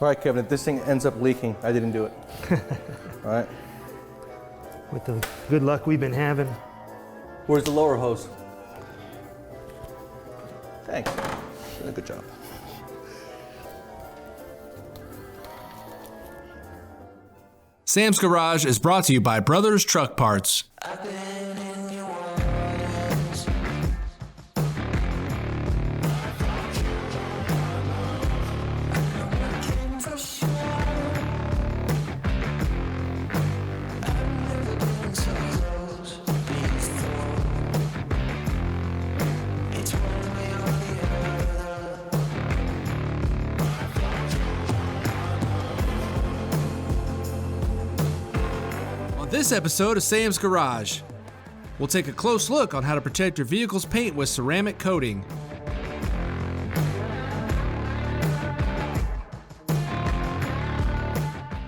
All right, Kevin, if this thing ends up leaking, I didn't do it. All right. With the good luck we've been having. Where's the lower hose? Thanks. Did a good job. Sam's Garage is brought to you by Brothers Truck Parts. This episode of Sam's Garage, we'll take a close look on how to protect your vehicle's paint with ceramic coating.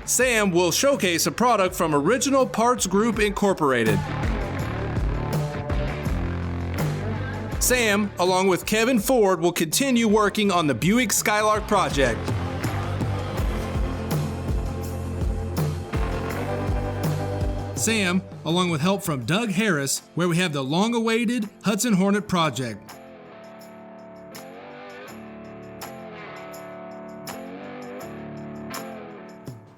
Sam will showcase a product from Original Parts Group Incorporated. Sam, along with Kevin Ford, will continue working on the Buick Skylark project. Sam, along with help from Doug Harris, where we have the long-awaited Hudson Hornet project.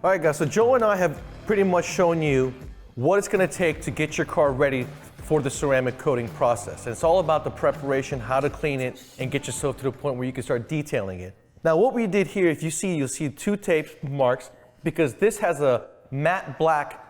All right, guys, so Joe and I have pretty much shown you what it's gonna take to get your car ready for the ceramic coating process. And it's all about the preparation, how to clean it, and get yourself to the point where you can start detailing it. Now, what we did here, if you see, you'll see two tape marks, because this has a matte black,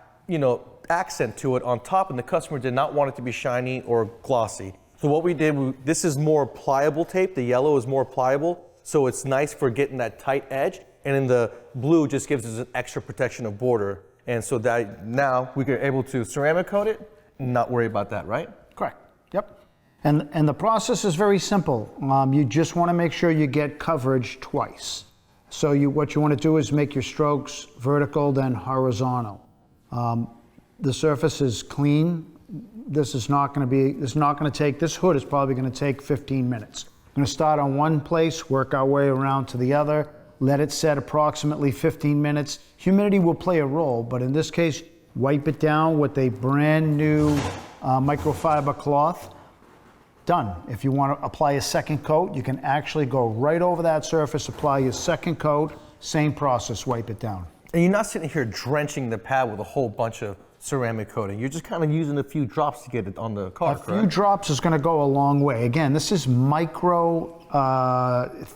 accent to it on top, and the customer did not want it to be shiny or glossy. So what we did, this is more pliable tape. The yellow is more pliable, so it's nice for getting that tight edge. And then the blue just gives us an extra protection of border. And so that now we are able to ceramic coat it and not worry about that, right? Correct. Yep. And the process is very simple. You just want to make sure you get coverage twice. So what you want to do is make your strokes vertical, then horizontal. The surface is clean. This hood is probably going to take 15 minutes. I'm going to start on one place, work our way around to the other, let it set approximately 15 minutes. Humidity will play a role, but in this case, wipe it down with a brand new microfiber cloth. Done. If you want to apply a second coat, you can actually go right over that surface, apply your second coat, same process, wipe it down. And you're not sitting here drenching the pad with a whole bunch of ceramic coating. You're just kind of using a few drops to get it on the car, correct? A few drops is going to go a long way. Again, this is micro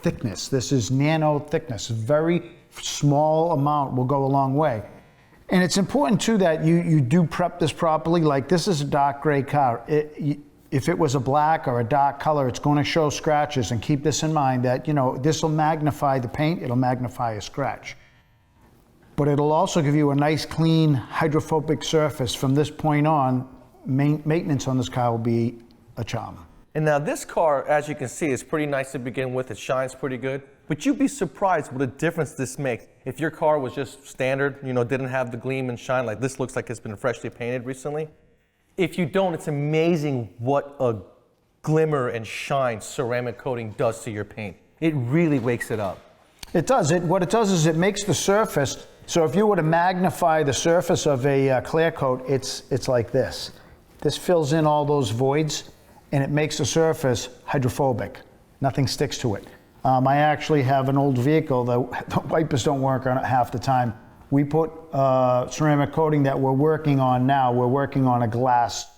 thickness. This is nano thickness. Very small amount will go a long way. And it's important too that you do prep this properly. Like, this is a dark gray car. If it was a black or a dark color, it's going to show scratches. And keep this in mind that, this will magnify the paint. It'll magnify a scratch. But it'll also give you a nice, clean, hydrophobic surface. From this point on, maintenance on this car will be a charm. And now this car, as you can see, is pretty nice to begin with. It shines pretty good. But you'd be surprised what a difference this makes. If your car was just standard, didn't have the gleam and shine, like this looks like it's been freshly painted recently. If you don't, it's amazing what a glimmer and shine ceramic coating does to your paint. It really wakes it up. It does. What it does is it makes the surface. So if you were to magnify the surface of a clear coat, it's like this. This fills in all those voids, and it makes the surface hydrophobic. Nothing sticks to it. I actually have an old vehicle. The wipers don't work on it half the time. We put ceramic coating that we're working on now. We're working on a glass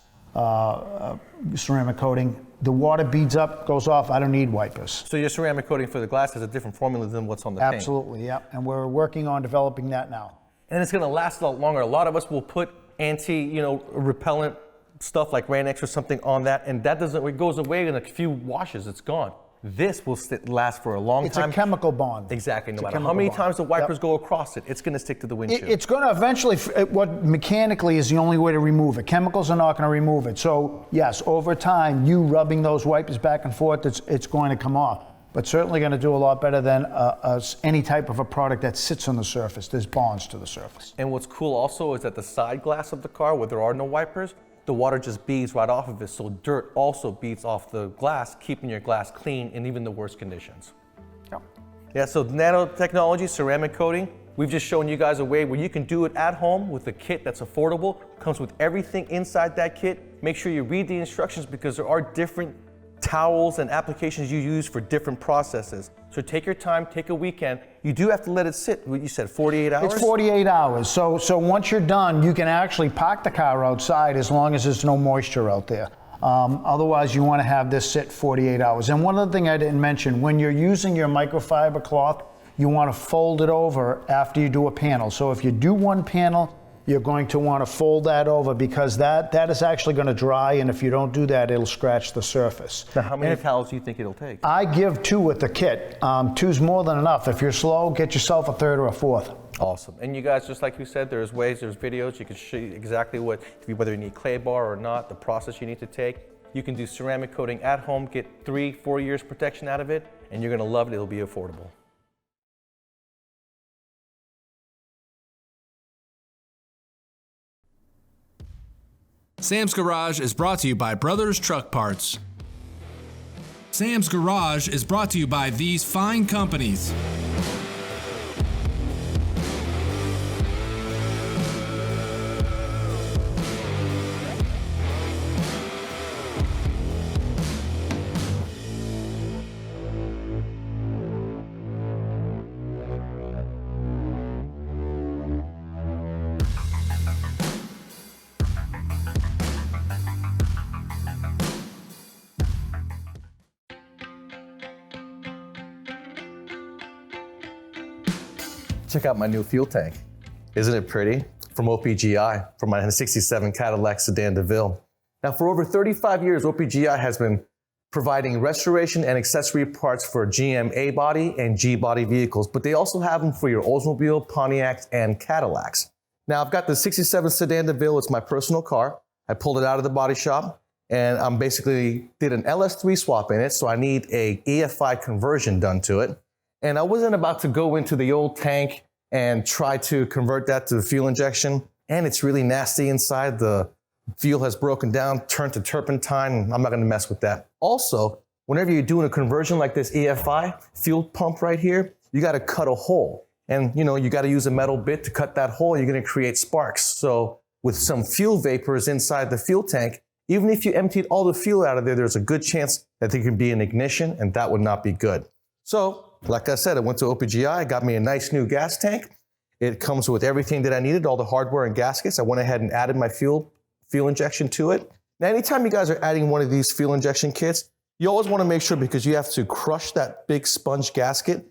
ceramic coating. The water beads up, goes off. I don't need wipers. So your ceramic coating for the glass has a different formula than what's on the paint? Absolutely, yeah. And we're working on developing that now. And it's going to last a lot longer. A lot of us will put repellent stuff like Rain-X or something on that, and it goes away in a few washes. It's gone. This will last for a long time. It's a chemical bond. Exactly. No matter how many times the wipers go across it, it's going to stick to the windshield. It's going to eventually, what mechanically is the only way to remove it. Chemicals are not going to remove it. So yes, over time, you rubbing those wipers back and forth, it's going to come off. But certainly going to do a lot better than any type of a product that sits on the surface. There's bonds to the surface. And what's cool also is that the side glass of the car, where there are no wipers, the water just beads right off of it, so dirt also beads off the glass, keeping your glass clean in even the worst conditions. Yep. Yeah, so nanotechnology, ceramic coating, we've just shown you guys a way where you can do it at home with a kit that's affordable, comes with everything inside that kit. Make sure you read the instructions because there are different towels and applications you use for different processes. So take your time, take a weekend. You do have to let it sit, what you said, 48 hours? It's 48 hours. So once you're done, you can actually park the car outside as long as there's no moisture out there. Otherwise, you want to have this sit 48 hours. And one other thing I didn't mention, when you're using your microfiber cloth, you want to fold it over after you do a panel. So if you do one panel, you're going to want to fold that over because that is actually going to dry, and if you don't do that, it'll scratch the surface. Now, how many towels do you think it'll take? I give 2 with the kit. 2's more than enough. If you're slow, get yourself a 3rd or a 4th. Awesome. And you guys, just like you said, there's videos, you can show you exactly whether you need clay bar or not, the process you need to take. You can do ceramic coating at home, get 3-4 years protection out of it, and you're going to love it. It'll be affordable. Sam's Garage is brought to you by Brothers Truck Parts. Sam's Garage is brought to you by these fine companies. Check out my new fuel tank. Isn't it pretty? From OPGI, from my 67 Cadillac Sedan DeVille. Now, for over 35 years, OPGI has been providing restoration and accessory parts for GM A-body and G-body vehicles, but they also have them for your Oldsmobile, Pontiacs, and Cadillacs. Now, I've got the 67 Sedan DeVille. It's my personal car. I pulled it out of the body shop, and I'm basically did an LS3 swap in it, so I need a EF5 conversion done to it. And I wasn't about to go into the old tank and try to convert that to the fuel injection. And it's really nasty inside. The fuel has broken down, turned to turpentine, and I'm not gonna mess with that. Also, whenever you're doing a conversion like this EF5 fuel pump right here, you gotta cut a hole. And you gotta use a metal bit to cut that hole. You're gonna create sparks. So with some fuel vapors inside the fuel tank, even if you emptied all the fuel out of there, there's a good chance that there could be an ignition, and that would not be good. So, like I said, I went to OPGI, got me a nice new gas tank. It comes with everything that I needed, all the hardware and gaskets. I went ahead and added my fuel injection to it. Now, anytime you guys are adding one of these fuel injection kits, you always want to make sure, because you have to crush that big sponge gasket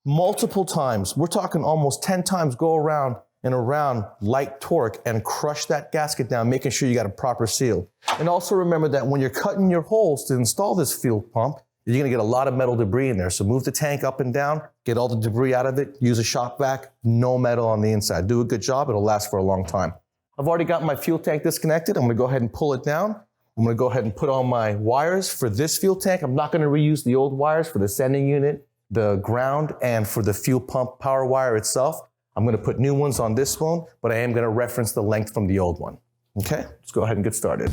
multiple times. We're talking almost 10 times, go around and around light torque and crush that gasket down, making sure you got a proper seal. And also remember that when you're cutting your holes to install this fuel pump, you're gonna get a lot of metal debris in there. So move the tank up and down, get all the debris out of it, use a shock vac, no metal on the inside. Do a good job, it'll last for a long time. I've already got my fuel tank disconnected. I'm gonna go ahead and pull it down. I'm gonna go ahead and put on my wires for this fuel tank. I'm not gonna reuse the old wires for the sending unit, the ground, and for the fuel pump power wire itself. I'm gonna put new ones on this one, but I am gonna reference the length from the old one. Okay, let's go ahead and get started.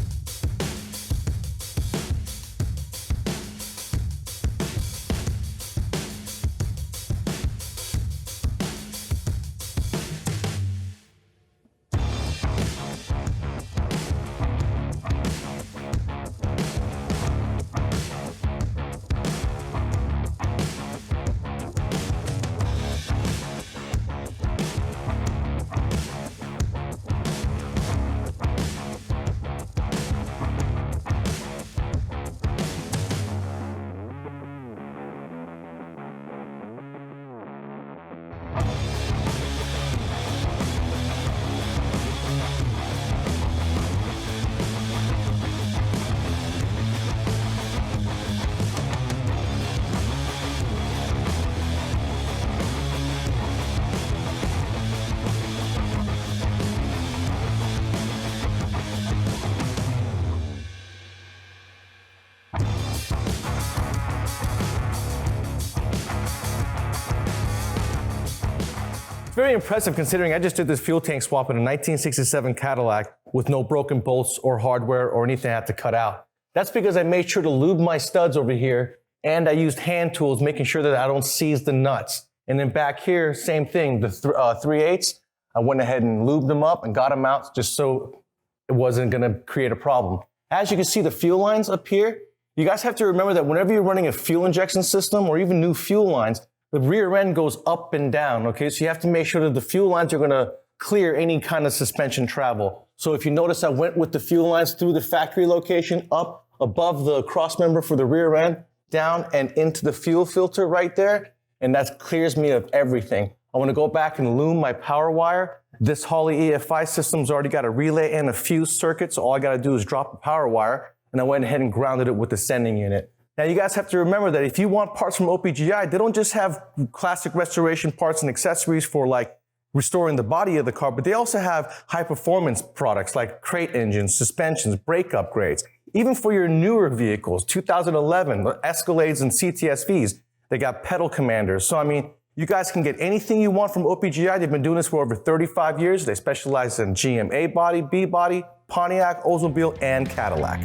Very impressive considering I just did this fuel tank swap in a 1967 Cadillac with no broken bolts or hardware or anything I had to cut out. That's because I made sure to lube my studs over here And I used hand tools, making sure that I don't seize the nuts. And then back here, same thing, the 3/8, I went ahead and lubed them up and got them out just so it wasn't gonna create a problem. As you can see the fuel lines up here, you guys have to remember that whenever you're running a fuel injection system or even new fuel lines, the rear end goes up and down, okay? So you have to make sure that the fuel lines are gonna clear any kind of suspension travel. So if you notice, I went with the fuel lines through the factory location, up above the cross member for the rear end, down and into the fuel filter right there, and that clears me of everything. I wanna go back and loom my power wire. This Holley EFI system's already got a relay and a fuse circuit, so all I gotta do is drop the power wire, and I went ahead and grounded it with the sending unit. Now you guys have to remember that if you want parts from OPGI, they don't just have classic restoration parts and accessories for like restoring the body of the car, but they also have high performance products like crate engines, suspensions, brake upgrades. Even for your newer vehicles, 2011 Escalades and CTSVs, they got pedal commanders. So I mean, you guys can get anything you want from OPGI. They've been doing this for over 35 years. They specialize in GM A body, B body, Pontiac, Oldsmobile, and Cadillac.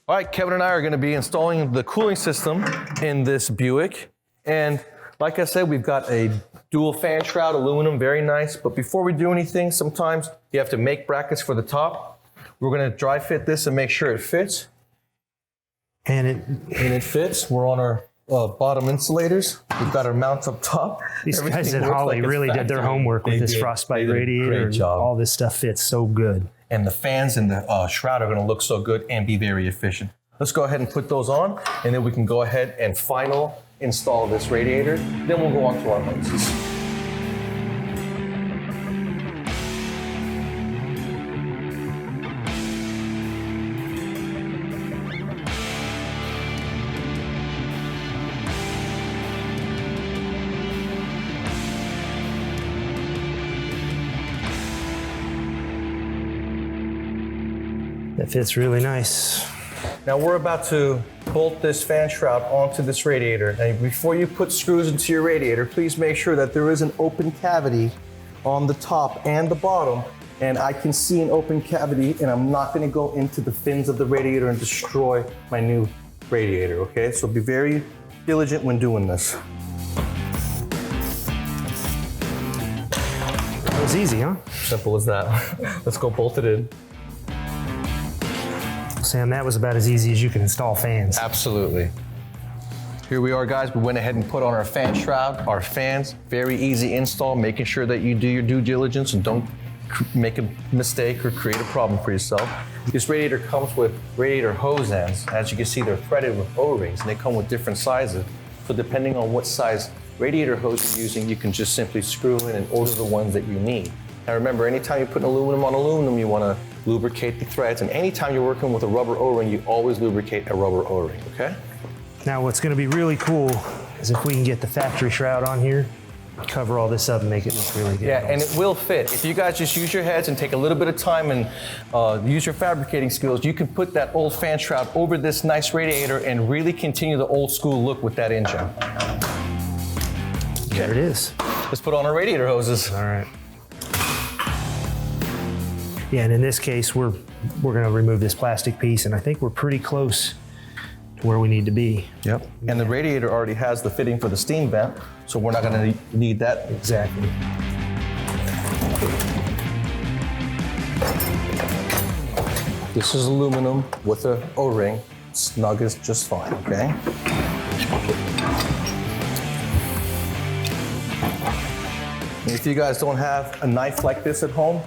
All right, Kevin and I are gonna be installing the cooling system in this Buick. And like I said, we've got a dual fan shroud, aluminum, very nice. But before we do anything, sometimes you have to make brackets for the top. We're gonna dry fit this and make sure it fits. And it fits. We're on our bottom insulators. We've got our mounts up top. these Everything guys at looks Holley like a really did their factory. homework with They this did. frostbite They did a radiator. great job. All this stuff fits so good. And the fans and the shroud are gonna look so good and be very efficient. Let's go ahead and put those on, and then we can go ahead and final install this radiator. Then we'll go on to our hoses. That fits really nice. Now we're about to bolt this fan shroud onto this radiator. And before you put screws into your radiator, please make sure that there is an open cavity on the top and the bottom. And I can see an open cavity, and I'm not gonna go into the fins of the radiator and destroy my new radiator, okay? So be very diligent when doing this. That was easy, huh? Simple as that. Let's go bolt it in. Sam, that was about as easy as you can install fans. Absolutely. Here we are, guys. We went ahead and put on our fan shroud, our fans. Very easy install, making sure that you do your due diligence and don't make a mistake or create a problem for yourself. This radiator comes with radiator hose ends. As you can see, they're threaded with O-rings, and they come with different sizes. So depending on what size radiator hose you're using, you can just simply screw in and order the ones that you need. Now remember, anytime you put aluminum on aluminum, you want to lubricate the threads, and anytime you're working with a rubber O-ring, you always lubricate a rubber O-ring, okay? Now what's gonna be really cool is if we can get the factory shroud on here, cover all this up and make it look really good. Yeah, and it will fit. If you guys just use your heads and take a little bit of time and use your fabricating skills, you can put that old fan shroud over this nice radiator and really continue the old school look with that engine. There it is. Let's put on our radiator hoses. All right. Yeah, and in this case, we're gonna remove this plastic piece, and I think we're pretty close to where we need to be. Yep. And the radiator already has the fitting for the steam vent, so we're not gonna need that. Exactly. This is aluminum with a O-ring. Snug is just fine, okay? And if you guys don't have a knife like this at home,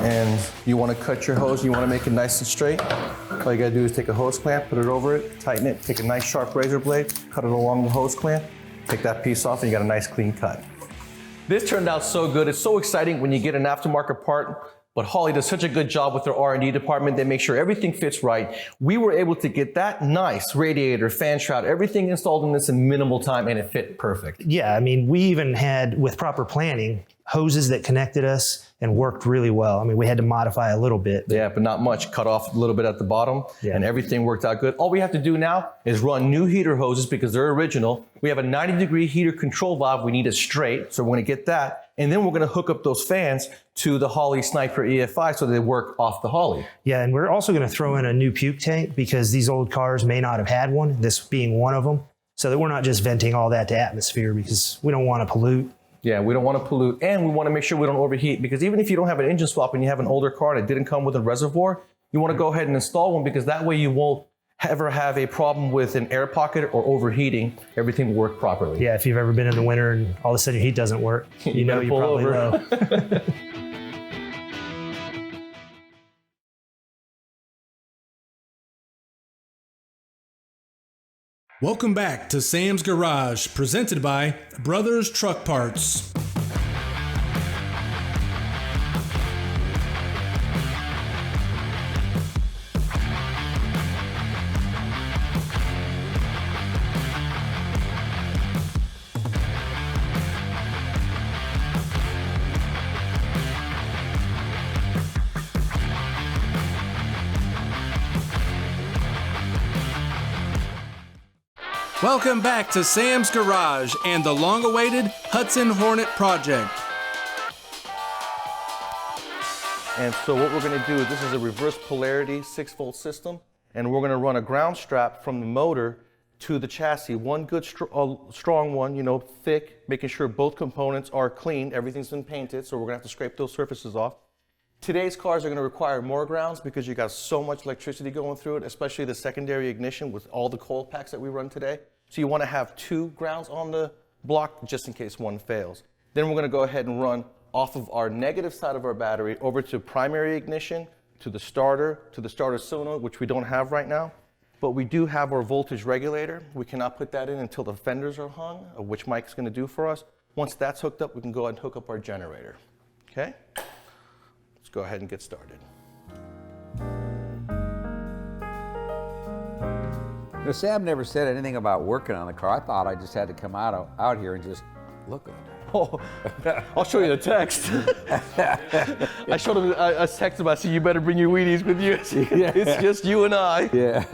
and you want to cut your hose, you want to make it nice and straight, all you got to do is take a hose clamp, put it over it, tighten it, take a nice sharp razor blade, cut it along the hose clamp, take that piece off, and you got a nice clean cut. This turned out so good. It's so exciting when you get an aftermarket part But Holley does such a good job with their R&D department. They make sure everything fits right. We were able to get that nice radiator, fan shroud, everything installed in this in minimal time, and it fit perfect. Yeah, I mean, we even had, with proper planning, hoses that connected us and worked really well. I mean, we had to modify a little bit. Yeah, but not much. Cut off a little bit at the bottom, and everything worked out good. All we have to do now is run new heater hoses because they're original. We have a 90-degree heater control valve. We need it straight, so we're going to get that. And then we're going to hook up those fans to the Holley Sniper EFI so they work off the Holley. Yeah, and we're also going to throw in a new puke tank because these old cars may not have had one, this being one of them, so that we're not just venting all that to atmosphere because we don't want to pollute. Yeah, we don't want to pollute, and we want to make sure we don't overheat, because even if you don't have an engine swap and you have an older car that didn't come with a reservoir, you want to go ahead and install one, because that way you won't ever have a problem with an air pocket or overheating. Everything will work properly. Yeah, if you've ever been in the winter and all of a sudden your heat doesn't work, you know you're probably low. Welcome back to Sam's Garage, presented by Brothers Truck Parts. Welcome back to Sam's Garage and the long-awaited Hudson Hornet project. And so what we're going to do is, this is a reverse polarity 6-volt system, and we're going to run a ground strap from the motor to the chassis. One good strong one, you know, thick, making sure both components are clean. Everything's been painted, so we're going to have to scrape those surfaces off. Today's cars are going to require more grounds because you got so much electricity going through it, especially the secondary ignition with all the coil packs that we run today. So you want to have 2 grounds on the block just in case one fails. Then we're going to go ahead and run off of our negative side of our battery over to primary ignition, to the starter solenoid, which we don't have right now. But we do have our voltage regulator. We cannot put that in until the fenders are hung, which Mike's going to do for us. Once that's hooked up, we can go ahead and hook up our generator. Okay? Let's go ahead and get started. Now, Sam never said anything about working on the car. I thought I just had to come out here and just look at it. Oh, I'll show you the text. I showed him, I texted him, I said, you better bring your Wheaties with you. It's just you and I. Yeah.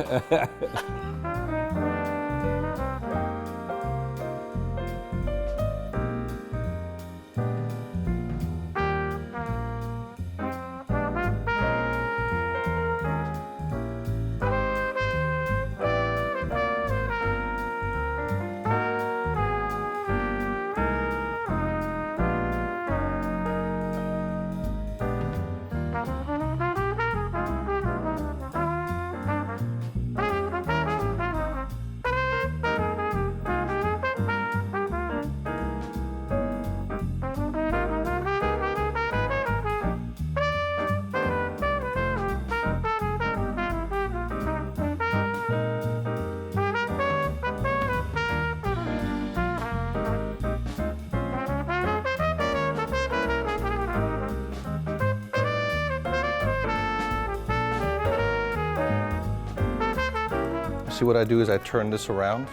See, what I do is I turn this around.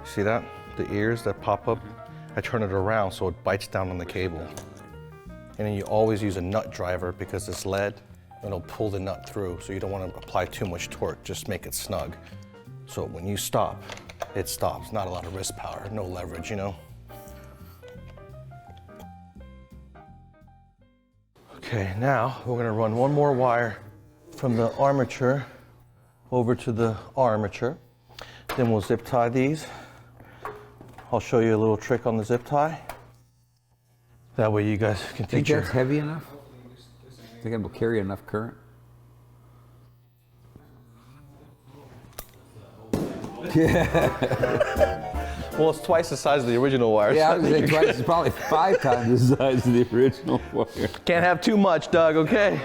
See that? The ears that pop up? I turn it around so it bites down on the cable. And then you always use a nut driver because it's lead, and it'll pull the nut through, so you don't want to apply too much torque, just make it snug. So when you stop, it stops. Not a lot of wrist power, no leverage, you know? Okay, now we're gonna run one more wire from the armature over to the armature. Then we'll zip tie these. I'll show you a little trick on the zip tie. That way you guys can Think teach that's heavy enough? Think it will carry enough current? Well, it's twice the size of the original wire. Yeah, so I was saying twice, it's probably 5 times the size of the original wire. Can't have too much, Doug, okay?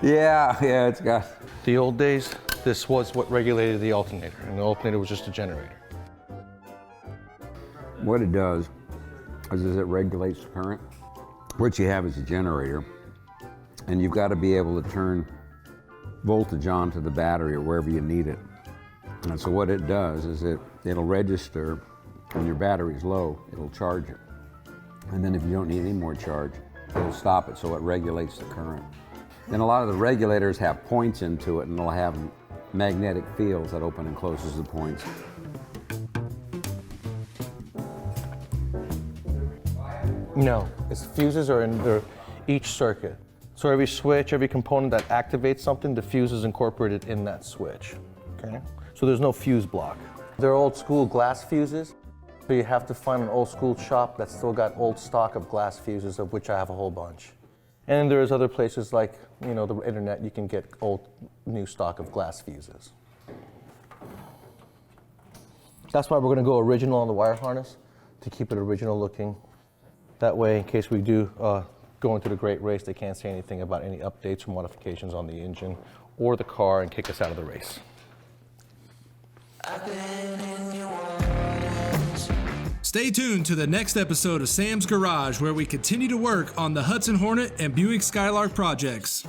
Yeah, it's got... The old days, this was what regulated the alternator, and the alternator was just a generator. What it does is it regulates the current. What you have is a generator, And you've got to be able to turn voltage onto the battery or wherever you need it. And so what it does is it'll register when your battery's low, it'll charge it. And then if you don't need any more charge, it'll stop it, so it regulates the current. Then a lot of the regulators have points into it, and they'll have magnetic fields that open and closes the points. No, its fuses are in each circuit. So every switch, every component that activates something, the fuse is incorporated in that switch, okay? So there's no fuse block. They're old school glass fuses, so you have to find an old school shop that's still got old stock of glass fuses, of which I have a whole bunch. And there's other places like, the internet, you can get old, new stock of glass fuses. That's why we're gonna go original on the wire harness, to keep it original looking. That way, in case we do go into the great race, they can't say anything about any updates or modifications on the engine or the car and kick us out of the race. Stay tuned to the next episode of Sam's Garage, where we continue to work on the Hudson Hornet and Buick Skylark projects.